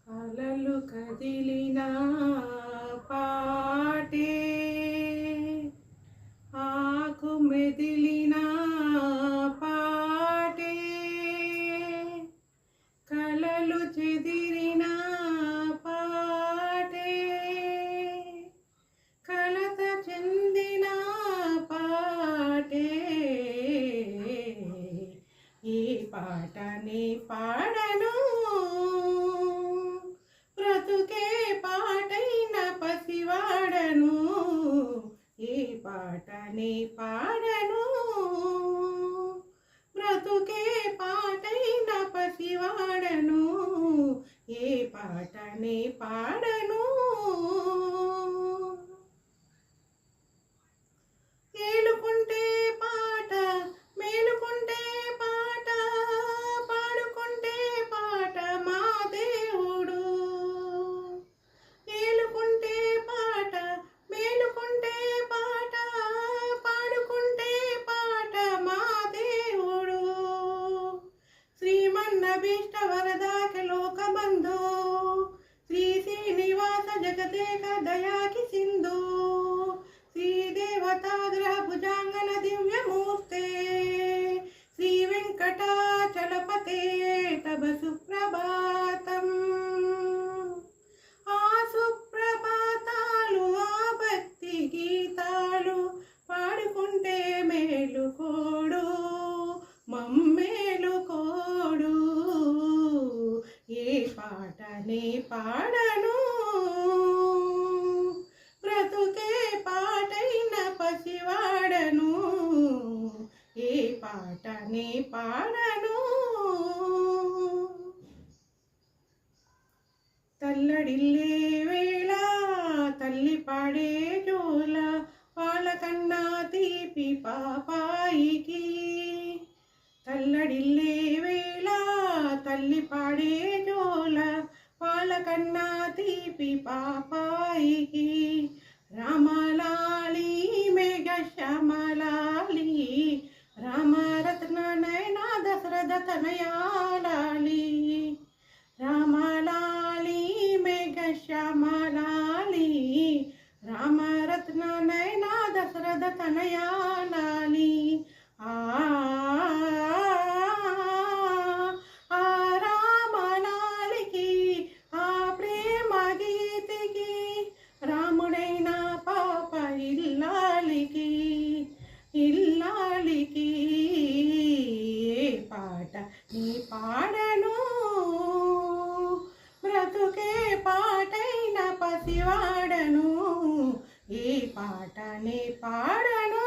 అలలు కదిలిన పాటే ఆకు మెదిలిన పాటే కలలు చెదిరిన పాటే కలత చెందిన పాటే ఈ పాటని పాడను బ్రతుకే పాటైన పసివాడను ఈ పాటని పాడను బ్రతుకే పాటైన పసివాడను ఏ పాటని పాడను ఏలుకుంటే పాట మేలుకుంటే పాట పాడుకుంటే పాట మా దేవుడు ఏలుకుంటే పాట మేలుకుంటే పాట పాడుకుంటే పాట మా దేవుడు శ్రీమన్నభీష్ట వరదాక లోకబంధో శ్రీ శ్రీనివాస జగదేక దయాకి సింధు శ్రీదేవతాగ్రహ భుజాంగన దివ్యమూర్తే శ్రీ వెంకటాచలపతే తవ సుప్రభాతం ఆ సుప్రభాతాలు ఆ భక్తి గీతాలు పాడుకుంటే మేలుకోడు మమ్మేలుకోడు ఏ పాటని పాడను బ్రతుకే పాటైన పసివాడను ఏ పాటని పాడను తల్లడిల్లే వేళ తల్లి పాడే జోల పాలకన్నా తీపి పాపాయికి తల్లడిల్లే వేళ తల్లి పాడే జోల పాలకన్నా తీపి పాపాయికి రామలాలి మేఘ శ్యామలాలి రామరత్న నయన దశరథ తనయాలాలి రామలాలి మేఘ శ్యామలాలి రామరత్న నయన దశరథ తనయాలాలి రామలాలికి ఆ ప్రేమ గీతికి రాముడైన పాప ఇల్లాలికి ఇల్లాలికి ఏ పాట నీ పాడను బ్రతుకే పాటైన పసివాడను ఏ పాట నీ పాడను